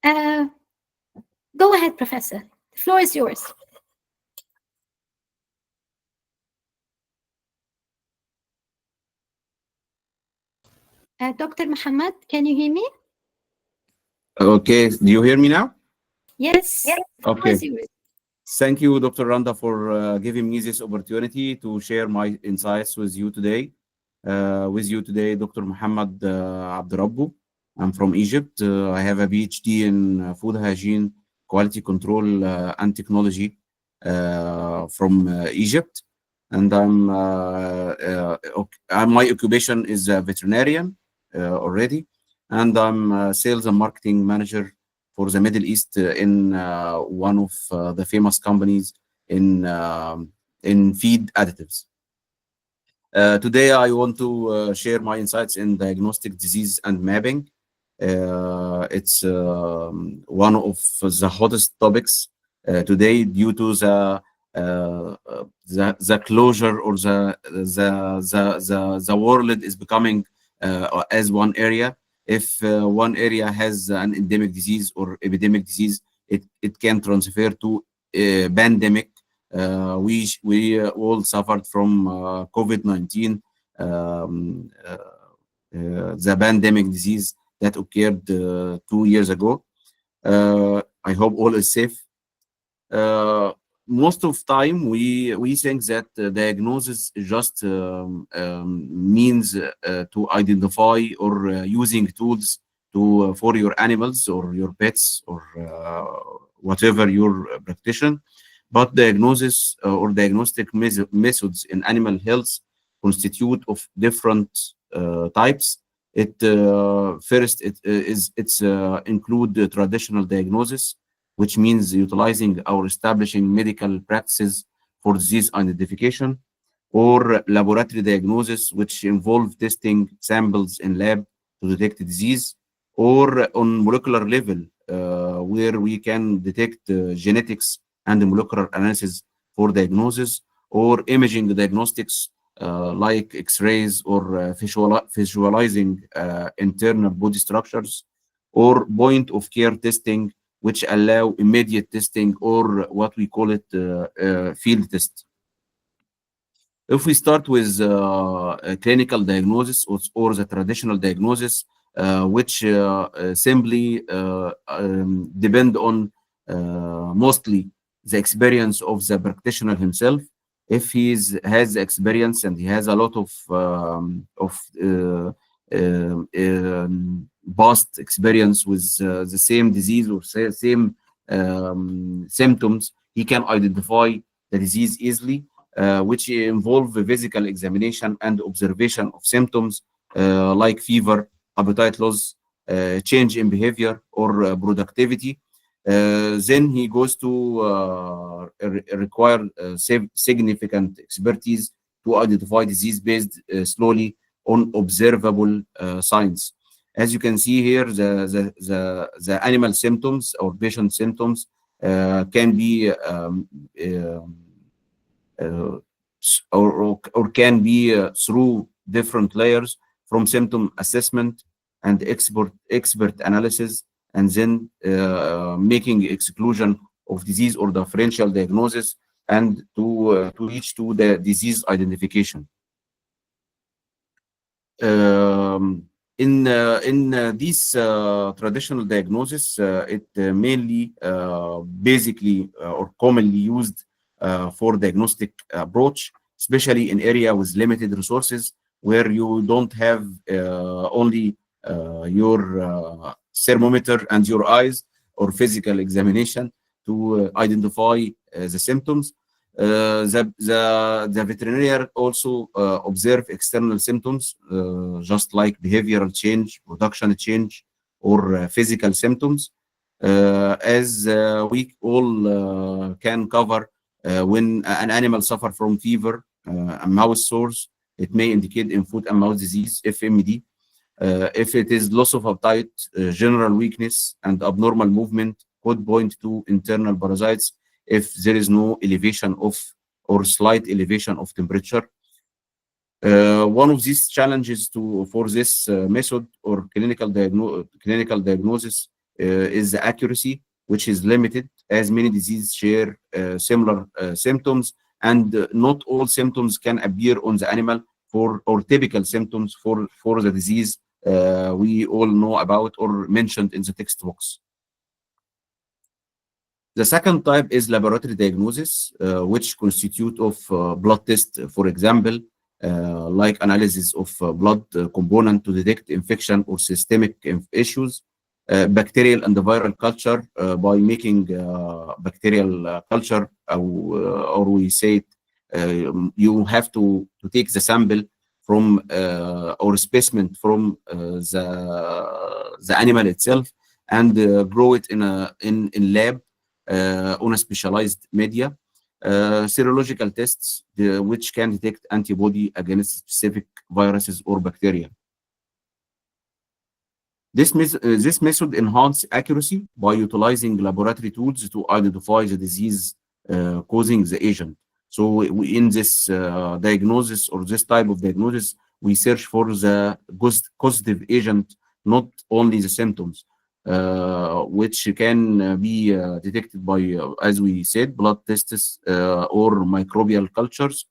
Go ahead, Professor. The floor is yours. Dr. Muhammad, can you hear me? Okay, do you hear me now? Yes. The floor Okay. is yours. Thank you, Dr. Randa, for giving me this opportunity to share my insights with you today. Dr. Muhammad Abdurabbu. I'm from Egypt. I have a PhD in food hygiene, quality control, and technology from Egypt. And my occupation is a veterinarian already, and I'm a sales and marketing manager for the Middle East in one of the famous companies in feed additives. Today, I want to share my insights in diagnostic disease and mapping. It's one of the hottest topics today due to the closure or the world is becoming as one area. If one area has an endemic disease or epidemic disease, it can transfer to pandemic. We all suffered from COVID-19, the pandemic disease that occurred 2 years ago. I hope all is safe. Most of time we think that diagnosis just means to identify or using tools to for your animals or your pets or whatever your practitioner. But diagnosis or diagnostic methods in animal health constitute of different types. It's include the traditional diagnosis, which means utilizing or establishing medical practices for disease identification, or laboratory diagnosis, which involve testing samples in lab to detect disease, or on molecular level, where we can detect genetics and molecular analysis for diagnosis, or imaging diagnostics like X-rays or visualizing internal body structures, or point of care testing, which allow immediate testing or what we call it field test. If we start with a clinical diagnosis or the traditional diagnosis, which simply depend on mostly the experience of the practitioner himself. If has experience and he has a lot of past experience with the same disease or same symptoms, he can identify the disease easily, which involve a physical examination and observation of symptoms like fever, appetite loss, change in behavior or productivity. Then he goes to require significant expertise to identify disease based slowly on observable signs. As you can see here, the animal symptoms or patient symptoms can be uh, or can be through different layers from symptom assessment and expert analysis, and then making exclusion of disease or differential diagnosis, and to reach to the disease identification. In these traditional diagnosis, it mainly basically or commonly used for diagnostic approach, especially in area with limited resources, where you don't have only your thermometer and your eyes or physical examination to identify the symptoms. The veterinarian also observe external symptoms, just like behavioral change, production change, or physical symptoms, as we all can cover when an animal suffer from fever, a mouth sores. It may indicate in foot and mouth disease, FMD. If it is loss of appetite, general weakness, and abnormal movement, could point to internal parasites if there is no elevation of or slight elevation of temperature. One of these challenges for this method or clinical diagnosis is the accuracy, which is limited as many diseases share similar symptoms, and not all symptoms can appear on the animal for or typical symptoms for the disease we all know about or mentioned in the textbooks. The second type is laboratory diagnosis, which constitute of blood test, for example, like analysis of blood component to detect infection or systemic issues, bacterial and viral culture by making bacterial culture, or we say it, you have to take the sample from or specimen from the animal itself and grow it in lab on a specialized media. Serological tests, which can detect antibody against specific viruses or bacteria. This method enhances accuracy by utilizing laboratory tools to identify the disease causing the agent. So in this diagnosis or this type of diagnosis, we search for the causative agent, not only the symptoms, which can be detected by, as we said, blood tests or microbial cultures,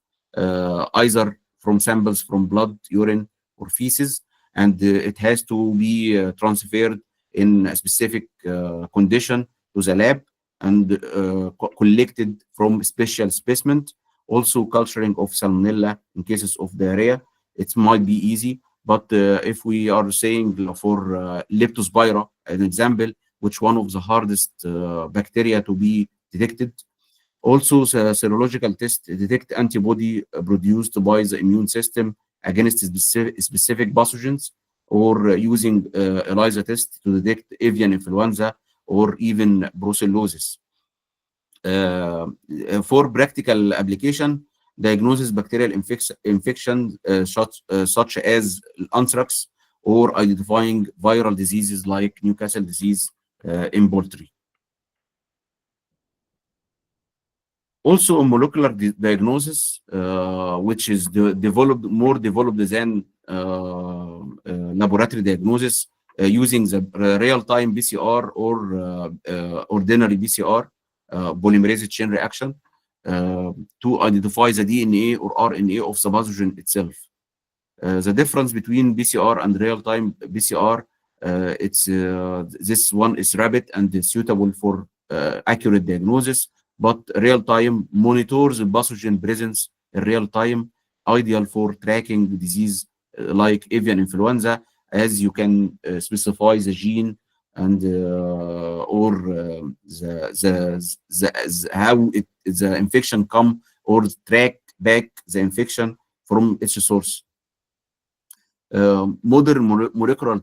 either from samples from blood, urine, or feces, and it has to be transferred in a specific condition to the lab and collected from special specimen. Also, culturing of salmonella in cases of diarrhea, it might be easy, but if we are saying for leptospira, an example, which one of the hardest bacteria to be detected, also the serological test detect antibody produced by the immune system against specific pathogens, or using ELISA test to detect avian influenza or even brucellosis. For practical application, diagnosis bacterial infection such as anthrax, or identifying viral diseases like Newcastle disease in poultry. Also, a molecular diagnosis, which is more developed than laboratory diagnosis, using the real-time PCR or ordinary PCR, polymerase chain reaction, to identify the DNA or RNA of the pathogen itself. The difference between PCR and real-time PCR, this one is rapid and is suitable for accurate diagnosis, but real-time monitors the pathogen presence in real time, ideal for tracking the disease like avian influenza, as you can specify the gene and or how the infection come, or track back the infection from its source. Modern molecular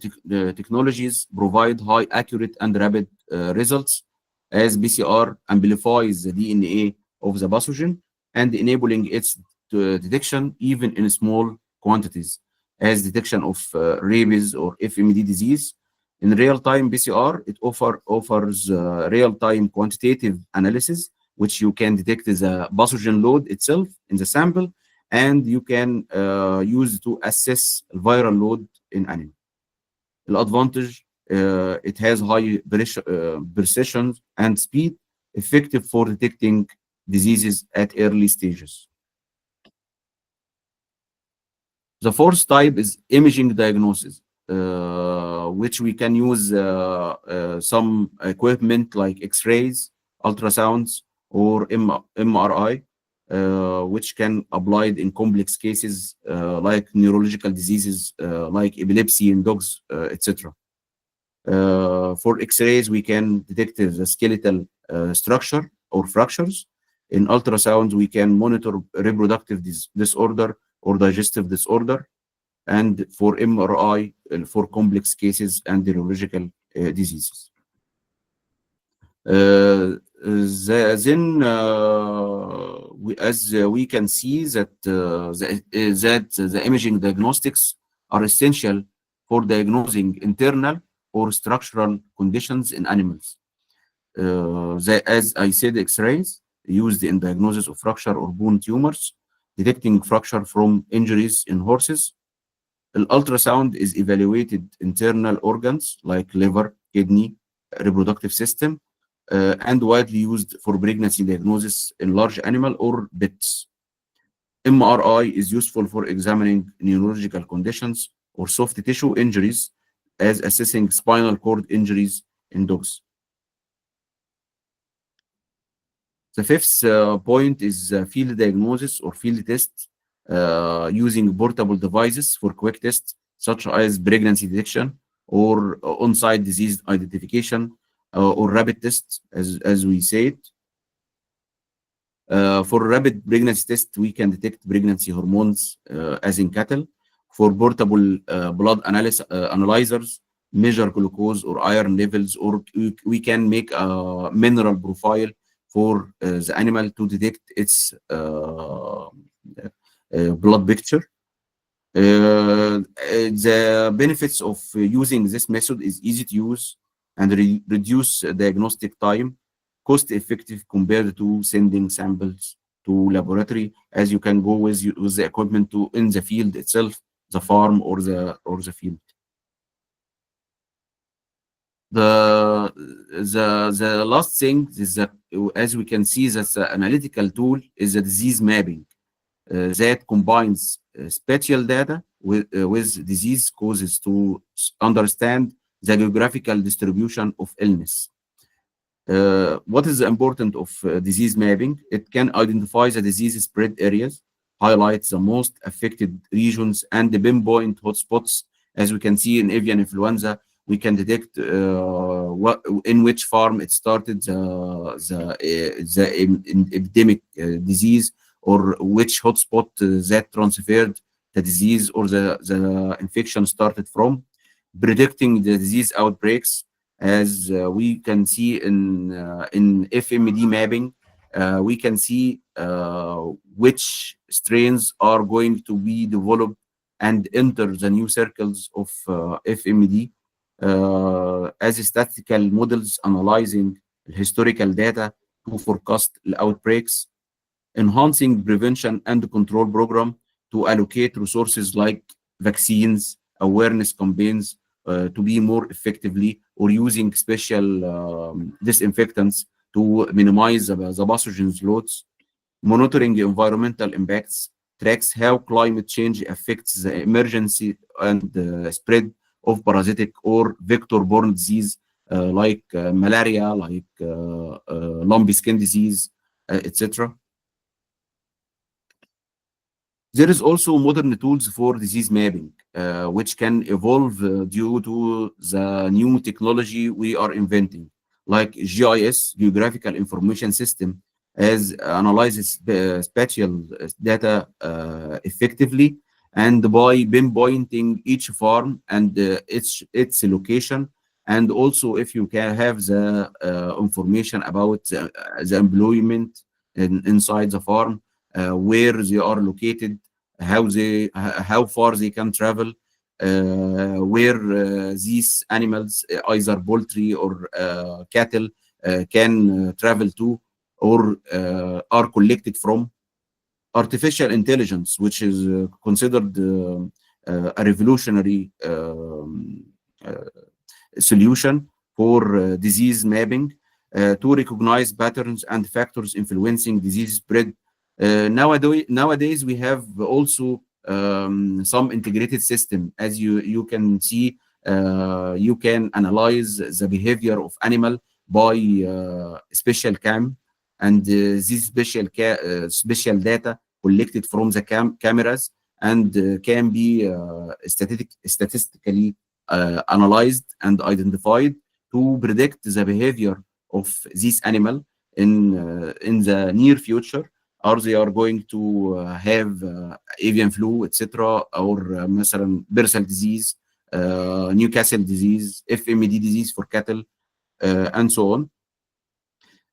technologies provide high accurate and rapid results, as PCR amplifies the DNA of the pathogen and enabling its detection even in small quantities, as detection of rabies or FMD disease. In real-time PCR, it offers real-time quantitative analysis, which you can detect the pathogen load itself in the sample, and you can use to assess viral load in animal. The advantage, it has high precision and speed, effective for detecting diseases at early stages. The fourth type is imaging diagnosis, which we can use some equipment like X-rays, ultrasounds, or MRI, which can applied in complex cases like neurological diseases like epilepsy in dogs, etc. For X-rays, we can detect the skeletal structure or fractures. In ultrasounds, we can monitor reproductive disorder or digestive disorder. And for MRI, for complex cases and neurological diseases. As we can see that the imaging diagnostics are essential for diagnosing internal or structural conditions in animals. As I said, X-rays used in diagnosis of fracture or bone tumors, detecting fracture from injuries in horses. Ultrasound is evaluated internal organs like liver, kidney, reproductive system, and widely used for pregnancy diagnosis in large animal or pets. MRI is useful for examining neurological conditions or soft tissue injuries, as assessing spinal cord injuries in dogs. The fifth point is field diagnosis or field tests, using portable devices for quick tests such as pregnancy detection or on-site disease identification, or rapid tests, as we said. For rapid pregnancy test, we can detect pregnancy hormones, as in cattle. For portable blood analyzers, measure glucose or iron levels, or we can make a mineral profile for the animal to detect its blood picture. The benefits of using this method is easy to use and reduce diagnostic time, cost effective compared to sending samples to laboratory, as you can go with the equipment to in the field itself, the farm or the field. The last thing is that, as we can see, that the analytical tool is a disease mapping that combines spatial data with disease causes to understand the geographical distribution of illness. What is the importance of disease mapping? It can identify the disease spread areas, highlight the most affected regions, and the pinpoint hotspots. As we can see in avian influenza, we can detect in which farm it started, the epidemic disease, or which hotspot that transferred the disease or the infection started from. Predicting the disease outbreaks, as we can see in FMD mapping, we can see which strains are going to be developed and enter the new circles of FMD, as statistical models analyzing historical data to forecast outbreaks, enhancing prevention and control program to allocate resources like vaccines, awareness campaigns, to be more effectively, or using special disinfectants to minimize the pathogens loads, monitoring environmental impacts, tracks how climate change affects the emergency and spread of parasitic or vector-borne disease, like malaria, like lumpy skin disease, etc. There is also modern tools for disease mapping, which can evolve due to the new technology we are inventing, like GIS, Geographical Information System, as analyzes spatial data effectively, and by pinpointing each farm and its location, and also if you can have the information about the employment inside the farm, where they are located, how far they can travel, where these animals, either poultry or cattle, can travel to, or are collected from. Artificial intelligence, which is considered a revolutionary solution for disease mapping, to recognize patterns and factors influencing disease spread. Nowadays, we have also some integrated system. As you can see, you can analyze the behavior of animal by special cam, and this special data collected from the cameras, and can be statistically analyzed and identified to predict the behavior of this animal in the near future. Are they are going to have avian flu, etc., or مثلا bursal disease, Newcastle disease, FMD disease for cattle, and so on.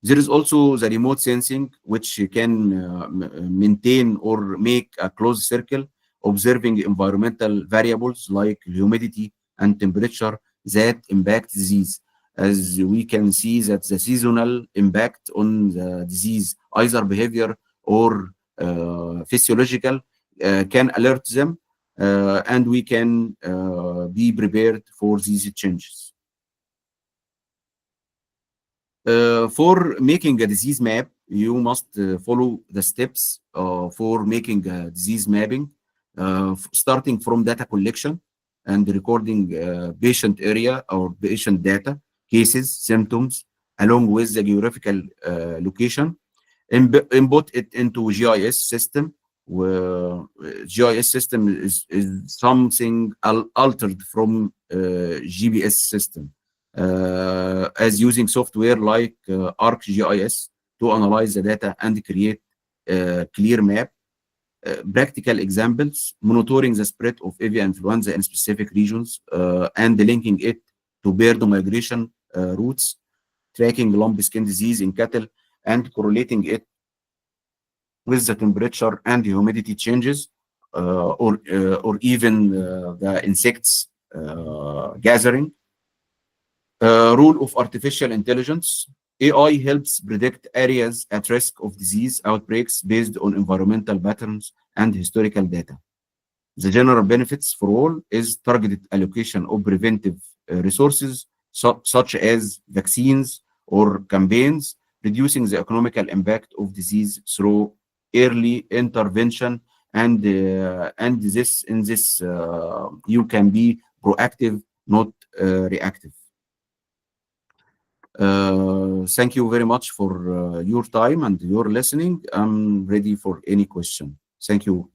There is also the remote sensing, which can maintain or make a closed circle, observing environmental variables like humidity and temperature that impact disease. As we can see that the seasonal impact on the disease, either behavior or physiological, can alert them, and we can be prepared for these changes. For making a disease map, you must follow the steps for making a disease mapping, starting from data collection and recording patient area or patient data, cases, symptoms, along with the geographical location. Input it into GIS system. Where GIS system is something altered from GPS system, as using software like ArcGIS to analyze the data and create a clear map. Practical examples: monitoring the spread of avian influenza in specific regions and linking it to bird migration routes, tracking lumpy skin disease in cattle, and correlating it with the temperature and humidity changes, or even the insects gathering. Rule of artificial intelligence. AI helps predict areas at risk of disease outbreaks based on environmental patterns and historical data. The general benefits for all is targeted allocation of preventive resources, such as vaccines or campaigns, reducing the economical impact of disease through early intervention. And this in this you can be proactive, not reactive. Thank you very much for your time and your listening. I'm ready for any question. Thank you.